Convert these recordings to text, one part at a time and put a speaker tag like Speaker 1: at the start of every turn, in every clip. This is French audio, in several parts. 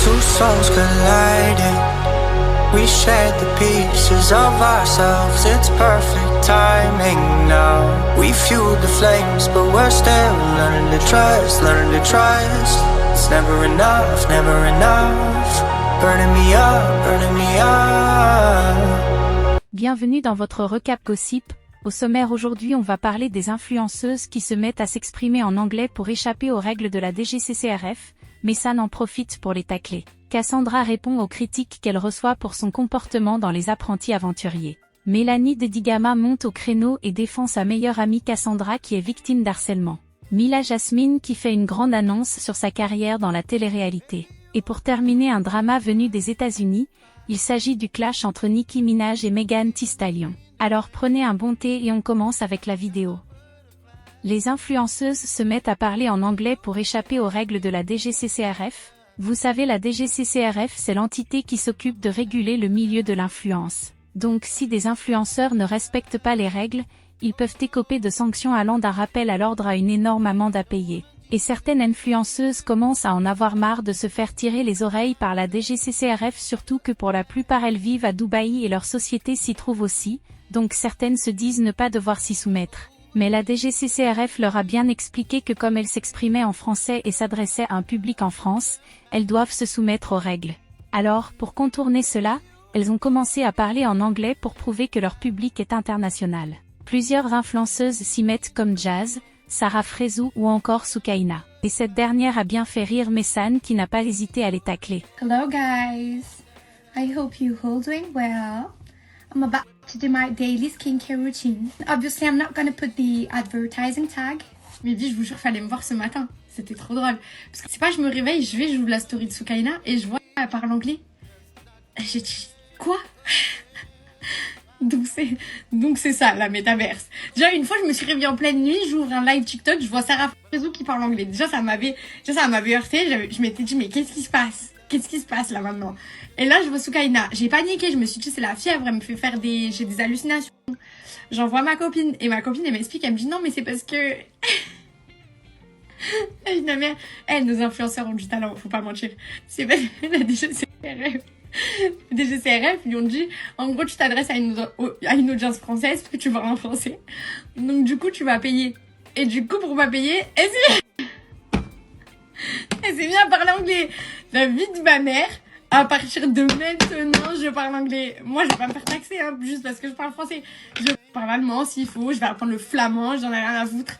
Speaker 1: Two souls colliding. We shared the pieces of ourselves. It's perfect timing now. We fueled the flames, but we're still learning to trust, learning to trust. It's never enough, never enough. Burning me up, burning me up.
Speaker 2: Bienvenue dans votre recap gossip. Au sommaire aujourd'hui, on va parler des influenceuses qui se mettent à s'exprimer en anglais pour échapper aux règles de la DGCCRF, mais ça n'en profite pour les tacler. Cassandra répond aux critiques qu'elle reçoit pour son comportement dans Les Apprentis Aventuriers. Mélanie de Digama monte au créneau et défend sa meilleure amie Cassandra qui est victime d'harcèlement. Mila Jasmine qui fait une grande annonce sur sa carrière dans la télé-réalité. Et pour terminer, un drama venu des États-Unis, il s'agit du clash entre Nicki Minaj et Megan Thee Stallion. Alors prenez un bon thé et on commence avec la vidéo. Les influenceuses se mettent à parler en anglais pour échapper aux règles de la DGCCRF. Vous savez, la DGCCRF, c'est l'entité qui s'occupe de réguler le milieu de l'influence. Donc si des influenceurs ne respectent pas les règles, ils peuvent écoper de sanctions allant d'un rappel à l'ordre à une énorme amende à payer. Et certaines influenceuses commencent à en avoir marre de se faire tirer les oreilles par la DGCCRF, surtout que pour la plupart elles vivent à Dubaï et leur société s'y trouve aussi, donc certaines se disent ne pas devoir s'y soumettre. Mais la DGCCRF leur a bien expliqué que comme elles s'exprimaient en français et s'adressaient à un public en France, elles doivent se soumettre aux règles. Alors, pour contourner cela, elles ont commencé à parler en anglais pour prouver que leur public est international. Plusieurs influenceuses s'y mettent comme Jazz, Sarah Frézou ou encore Soukaina. Et cette dernière a bien fait rire Messan qui n'a pas hésité à les tacler.
Speaker 3: Hello guys, I hope you're all doing well. I'm about to do my daily skincare routine. Obviously, I'm not gonna put the advertising tag. Mais dis, je vous jure, fallait me voir ce matin. C'était trop drôle. Parce que c'est pas, je me réveille, j'ouvre la story de Soukaina et je vois qu'elle parle anglais. J'ai dit, quoi? Donc c'est ça, la métaverse. Déjà, une fois, je me suis réveillée en pleine nuit, j'ouvre un live TikTok, je vois Sarah Frézou qui parle anglais. Déjà, ça m'avait heurté. Je m'étais dit, mais qu'est-ce qui se passe? Qu'est-ce qui se passe là maintenant? Et là, je vois Soukaina. J'ai paniqué, je me suis dit, c'est la fièvre, elle me fait faire j'ai des hallucinations. J'envoie ma copine, et ma copine, elle m'explique, elle me dit, non, mais c'est parce que... Évidemment, nos influenceurs ont du talent, faut pas mentir. C'est parce que la DGCRF lui ont dit, en gros, tu t'adresses à une audience française, parce que tu parles en français. Donc, du coup, tu vas payer. Et du coup, pour pas payer, elle s'est mise à parler anglais. La vie de ma mère, à partir de maintenant, je parle anglais. Moi, je vais pas me faire taxer, hein, juste parce que je parle français. Je parle allemand s'il faut, je vais apprendre le flamand, j'en ai rien à foutre.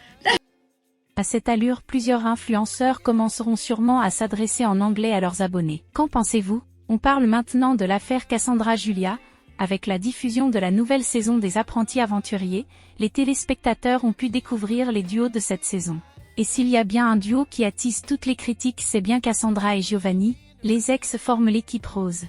Speaker 2: À cette allure, plusieurs influenceurs commenceront sûrement à s'adresser en anglais à leurs abonnés. Qu'en pensez-vous? On parle maintenant de l'affaire Cassandra Julia. Avec la diffusion de la nouvelle saison des Apprentis Aventuriers, les téléspectateurs ont pu découvrir les duos de cette saison. Et s'il y a bien un duo qui attise toutes les critiques, c'est bien Cassandra et Giovanni. Les ex forment l'équipe rose.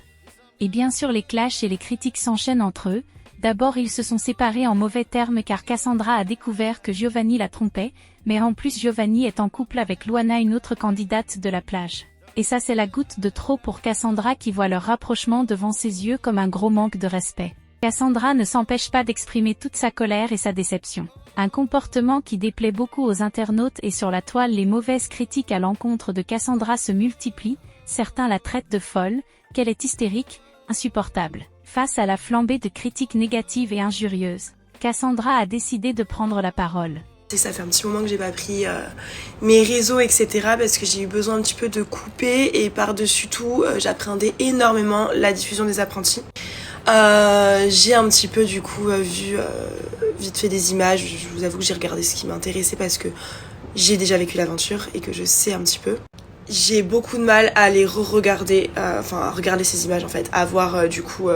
Speaker 2: Et bien sûr les clashs et les critiques s'enchaînent entre eux. D'abord ils se sont séparés en mauvais termes car Cassandra a découvert que Giovanni la trompait, mais en plus Giovanni est en couple avec Luana, une autre candidate de la plage. Et ça c'est la goutte de trop pour Cassandra qui voit leur rapprochement devant ses yeux comme un gros manque de respect. Cassandra ne s'empêche pas d'exprimer toute sa colère et sa déception. Un comportement qui déplaît beaucoup aux internautes, et sur la toile les mauvaises critiques à l'encontre de Cassandra se multiplient. Certains la traitent de folle, qu'elle est hystérique, insupportable. Face à la flambée de critiques négatives et injurieuses, Cassandra a décidé de prendre la parole.
Speaker 4: Ça fait un petit moment que j'ai pas pris mes réseaux, etc. parce que j'ai eu besoin un petit peu de couper, et par-dessus tout, j'appréhendais énormément la diffusion des apprentis. J'ai un petit peu du coup vu vite fait des images. Je vous avoue que j'ai regardé ce qui m'intéressait parce que j'ai déjà vécu l'aventure et que je sais un petit peu. J'ai beaucoup de mal à les re-regarder, à regarder ces images en fait, à voir du coup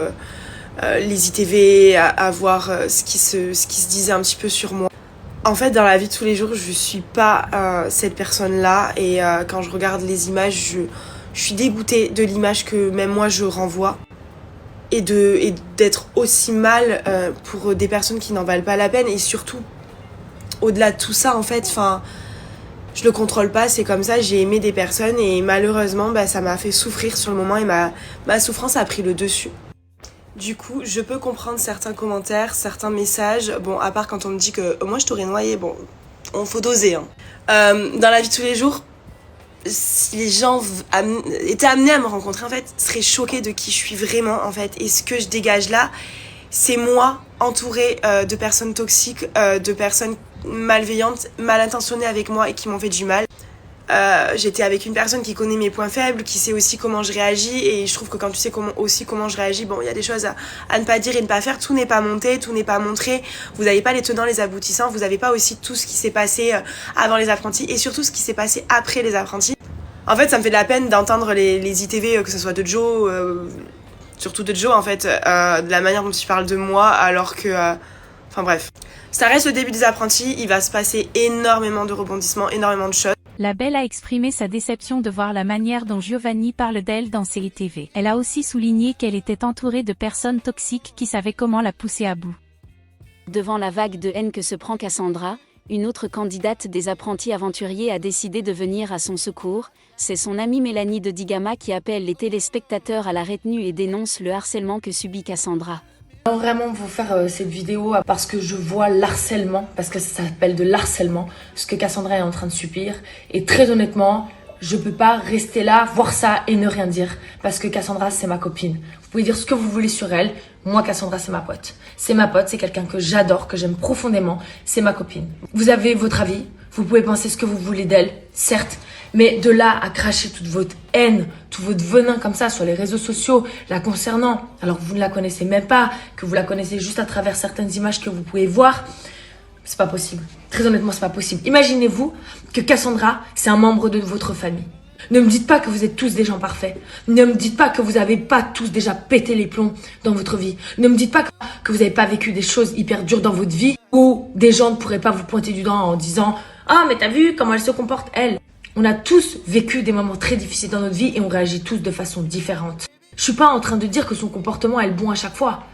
Speaker 4: les ITV, à voir ce qui se disait un petit peu sur moi. En fait, dans la vie de tous les jours, je suis pas cette personne-là, et quand je regarde les images, je suis dégoûtée de l'image que même moi je renvoie, et d'être aussi mal pour des personnes qui n'en valent pas la peine, et surtout au-delà de tout ça en fait, je le contrôle pas, c'est comme ça, j'ai aimé des personnes et malheureusement ça m'a fait souffrir sur le moment, et ma souffrance a pris le dessus. Du coup, je peux comprendre certains commentaires, certains messages, bon, à part quand on me dit que moi je t'aurais noyé, bon, faut doser, hein. Dans la vie de tous les jours, si les gens étaient amenés à me rencontrer, en fait, seraient choqués de qui je suis vraiment, en fait. Et ce que je dégage là, c'est moi entourée de personnes toxiques, de personnes malveillantes, mal intentionnées avec moi et qui m'ont fait du mal. J'étais avec une personne qui connaît mes points faibles, qui sait aussi comment je réagis, et je trouve que quand tu sais comment je réagis, bon, il y a des choses à ne pas dire et ne pas faire, tout n'est pas monté, tout n'est pas montré, vous n'avez pas les tenants, les aboutissants, vous n'avez pas aussi tout ce qui s'est passé avant les apprentis, et surtout ce qui s'est passé après les apprentis. En fait, ça me fait de la peine d'entendre les ITV, que ce soit de Joe, surtout de Joe, en fait, de la manière dont il parle de moi, alors que... Enfin bref. Ça reste le début des apprentis, il va se passer énormément de rebondissements, énormément de choses.
Speaker 2: La belle a exprimé sa déception de voir la manière dont Giovanni parle d'elle dans ses ITV. Elle a aussi souligné qu'elle était entourée de personnes toxiques qui savaient comment la pousser à bout.
Speaker 5: Devant la vague de haine que se prend Cassandra, une autre candidate des apprentis aventuriers a décidé de venir à son secours. C'est son amie Mélanie de Digama qui appelle les téléspectateurs à la retenue et dénonce le harcèlement que subit Cassandra.
Speaker 6: Je veux vraiment vous faire cette vidéo parce que je vois l'harcèlement, parce que ça s'appelle de l'harcèlement, ce que Cassandra est en train de subir. Et très honnêtement, je peux pas rester là, voir ça et ne rien dire. Parce que Cassandra, c'est ma copine. Vous pouvez dire ce que vous voulez sur elle. Moi, Cassandra, c'est ma pote. C'est ma pote, c'est quelqu'un que j'adore, que j'aime profondément. C'est ma copine. Vous avez votre avis. Vous pouvez penser ce que vous voulez d'elle, certes. Mais de là à cracher toute votre haine, tout votre venin comme ça sur les réseaux sociaux la concernant, alors que vous ne la connaissez même pas, que vous la connaissez juste à travers certaines images que vous pouvez voir, c'est pas possible. Très honnêtement, c'est pas possible. Imaginez-vous que Cassandra, c'est un membre de votre famille. Ne me dites pas que vous êtes tous des gens parfaits. Ne me dites pas que vous n'avez pas tous déjà pété les plombs dans votre vie. Ne me dites pas que vous n'avez pas vécu des choses hyper dures dans votre vie où des gens ne pourraient pas vous pointer du doigt en disant « Ah, mais t'as vu comment elle se comporte, elle ?» On a tous vécu des moments très difficiles dans notre vie et on réagit tous de façon différente. Je suis pas en train de dire que son comportement est le bon à chaque fois.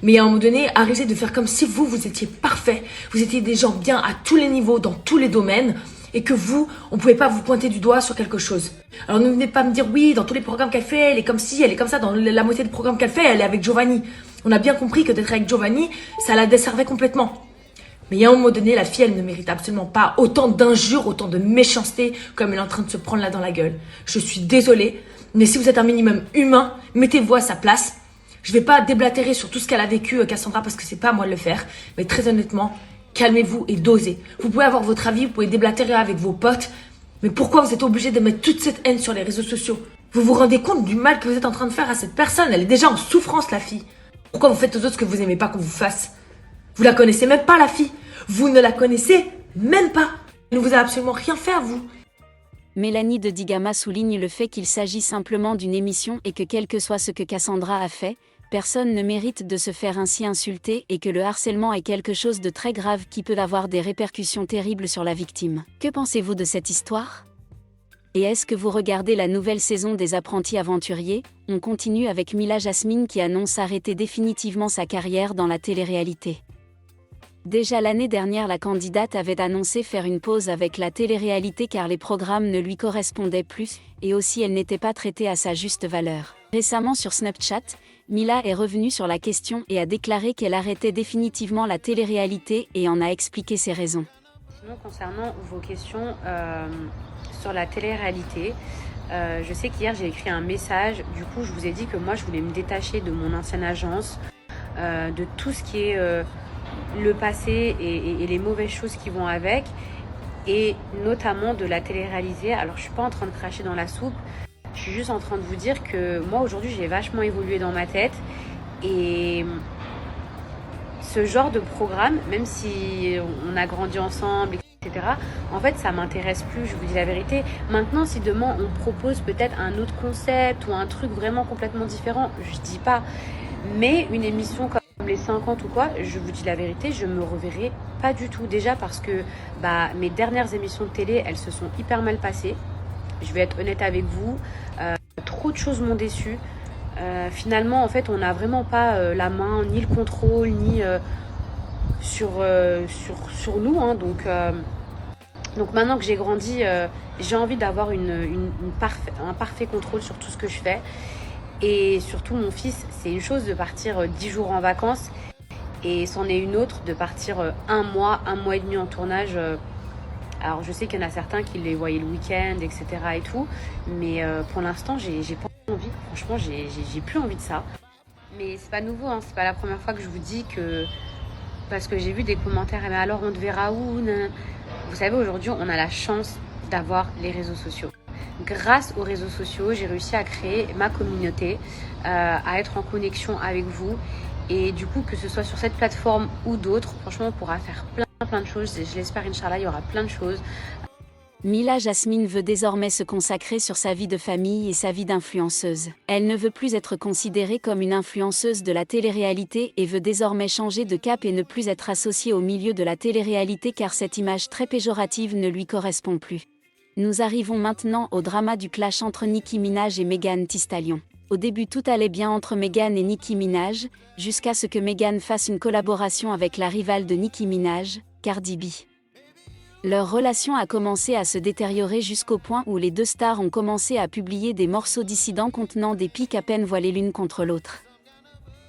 Speaker 6: Mais à un moment donné, arrêtez de faire comme si vous étiez parfait. Vous étiez des gens bien à tous les niveaux, dans tous les domaines. Et que vous, on pouvait pas vous pointer du doigt sur quelque chose. Alors ne venez pas me dire oui, dans tous les programmes qu'elle fait, elle est comme ci, elle est comme ça. Dans la moitié des programmes qu'elle fait, elle est avec Giovanni. On a bien compris que d'être avec Giovanni, ça la desservait complètement. Mais à un moment donné, la fille, elle ne mérite absolument pas autant d'injures, autant de méchanceté comme elle est en train de se prendre là dans la gueule. Je suis désolée, mais si vous êtes un minimum humain, mettez-vous à sa place. Je vais pas déblatérer sur tout ce qu'elle a vécu, Cassandra, parce que c'est pas à moi de le faire. Mais très honnêtement, calmez-vous et dosez. Vous pouvez avoir votre avis, vous pouvez déblatérer avec vos potes. Mais pourquoi vous êtes obligé de mettre toute cette haine sur les réseaux sociaux? Vous vous rendez compte du mal que vous êtes en train de faire à cette personne? Elle est déjà en souffrance, la fille. Pourquoi vous faites aux autres ce que vous aimez pas qu'on vous fasse? Vous la connaissez même pas, la fille. Vous ne la connaissez même pas. Elle ne vous a absolument rien fait à vous.
Speaker 5: Mélanie de Digama souligne le fait qu'il s'agit simplement d'une émission et que quel que soit ce que Cassandra a fait, personne ne mérite de se faire ainsi insulter et que le harcèlement est quelque chose de très grave qui peut avoir des répercussions terribles sur la victime. Que pensez-vous de cette histoire ? Et est-ce que vous regardez la nouvelle saison des Apprentis Aventuriers ? On continue avec Mila Jasmine qui annonce arrêter définitivement sa carrière dans la télé-réalité. Déjà l'année dernière, la candidate avait annoncé faire une pause avec la télé-réalité car les programmes ne lui correspondaient plus, et aussi elle n'était pas traitée à sa juste valeur. Récemment sur Snapchat, Mila est revenue sur la question et a déclaré qu'elle arrêtait définitivement la télé-réalité et en a expliqué ses raisons.
Speaker 7: Sinon, concernant vos questions sur la télé-réalité, je sais qu'hier j'ai écrit un message, du coup je vous ai dit que moi je voulais me détacher de mon ancienne agence, de tout ce qui est le passé et les mauvaises choses qui vont avec, et notamment de la télé-réalité. Alors je suis pas en train de cracher dans la soupe, je suis juste en train de vous dire que moi aujourd'hui j'ai vachement évolué dans ma tête, et ce genre de programme, même si on a grandi ensemble, etc., en fait ça m'intéresse plus, je vous dis la vérité. Maintenant, si demain on propose peut-être un autre concept ou un truc vraiment complètement différent, je dis pas, mais une émission comme les 50 ou quoi, je vous dis la vérité, je me reverrai pas du tout. Déjà parce que mes dernières émissions de télé, elles se sont hyper mal passées. Je vais être honnête avec vous, trop de choses m'ont déçue. Finalement, en fait, on n'a vraiment pas la main, ni le contrôle, ni sur nous. Hein. Donc maintenant que j'ai grandi, j'ai envie d'avoir un parfait contrôle sur tout ce que je fais. Et surtout, mon fils, c'est une chose de partir 10 jours en vacances, et c'en est une autre de partir un mois et demi en tournage Alors je sais qu'il y en a certains qui les voyaient le week-end, etc. et tout, mais pour l'instant j'ai pas envie, franchement j'ai plus envie de ça. Mais c'est pas nouveau, hein, c'est pas la première fois que je vous dis que... Parce que j'ai vu des commentaires, mais alors on te verra où? Vous savez, aujourd'hui on a la chance d'avoir les réseaux sociaux. Grâce aux réseaux sociaux, j'ai réussi à créer ma communauté, à être en connexion avec vous. Et du coup, que ce soit sur cette plateforme ou d'autres, franchement, on pourra faire plein de choses. Je l'espère, Inch'Allah, il y aura plein de choses.
Speaker 5: Mila Jasmine veut désormais se consacrer sur sa vie de famille et sa vie d'influenceuse. Elle ne veut plus être considérée comme une influenceuse de la télé-réalité et veut désormais changer de cap et ne plus être associée au milieu de la télé-réalité car cette image très péjorative ne lui correspond plus. Nous arrivons maintenant au drama du clash entre Nicki Minaj et Megan Thee Stallion. Au début tout allait bien entre Megan et Nicki Minaj, jusqu'à ce que Megan fasse une collaboration avec la rivale de Nicki Minaj, Cardi B. Leur relation a commencé à se détériorer jusqu'au point où les deux stars ont commencé à publier des morceaux dissidents contenant des pics à peine voilés l'une contre l'autre.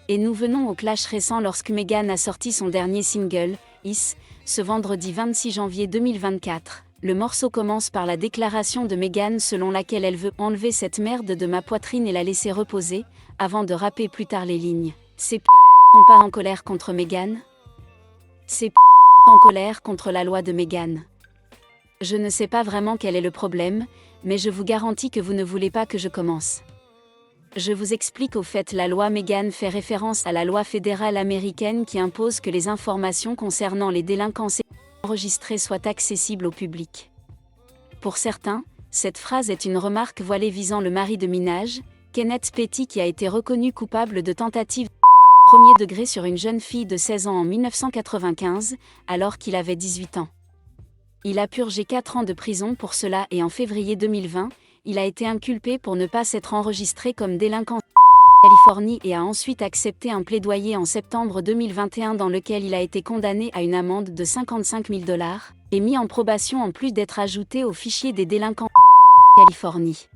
Speaker 5: Et nous venons au clash récent lorsque Megan a sorti son dernier single, Is, ce vendredi 26 janvier 2024. Le morceau commence par la déclaration de Megan selon laquelle elle veut enlever cette merde de ma poitrine et la laisser reposer, avant de rapper plus tard les lignes. Ces sont pas en colère contre Megan? Ces en colère contre la loi de Megan. Je ne sais pas vraiment quel est le problème, mais je vous garantis que vous ne voulez pas que je commence. Je vous explique au fait, la loi Megan fait référence à la loi fédérale américaine qui impose que les informations concernant les délinquants enregistrés soient accessibles au public. Pour certains, cette phrase est une remarque voilée visant le mari de Minaj, Kenneth Petty, qui a été reconnu coupable de tentative de premier degré sur une jeune fille de 16 ans en 1995, alors qu'il avait 18 ans. Il a purgé 4 ans de prison pour cela et en février 2020, il a été inculpé pour ne pas s'être enregistré comme délinquant en Californie et a ensuite accepté un plaidoyer en septembre 2021 dans lequel il a été condamné à une amende de 55 000 $ et mis en probation en plus d'être ajouté au fichier des délinquants en Californie.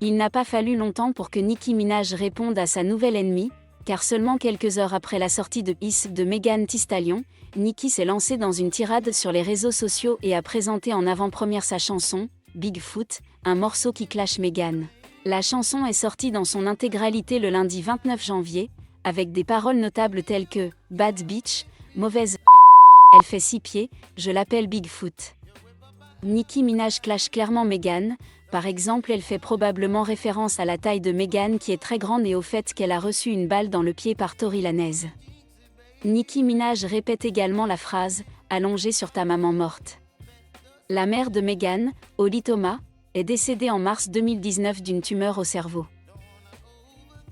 Speaker 5: Il n'a pas fallu longtemps pour que Nicki Minaj réponde à sa nouvelle ennemie, car seulement quelques heures après la sortie de Is de Megan Thee Stallion, Nicki s'est lancée dans une tirade sur les réseaux sociaux et a présenté en avant-première sa chanson, Bigfoot, un morceau qui clash Megan. La chanson est sortie dans son intégralité le lundi 29 janvier, avec des paroles notables telles que « Bad bitch »,« Mauvaise elle fait 6 pieds, je l'appelle Bigfoot ». Nicki Minaj clash clairement Megan. Par exemple, elle fait probablement référence à la taille de Megan qui est très grande et au fait qu'elle a reçu une balle dans le pied par Tory Lanez. Nicki Minaj répète également la phrase « allongée sur ta maman morte ». La mère de Megan, Holly Thomas, est décédée en mars 2019 d'une tumeur au cerveau.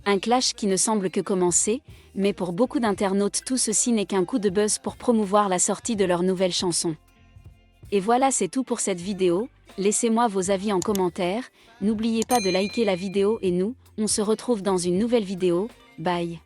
Speaker 5: Un clash qui ne semble que commencer, mais pour beaucoup d'internautes tout ceci n'est qu'un coup de buzz pour promouvoir la sortie de leur nouvelle chanson. Et voilà, c'est tout pour cette vidéo. Laissez-moi vos avis en commentaire, n'oubliez pas de liker la vidéo et nous, on se retrouve dans une nouvelle vidéo, bye.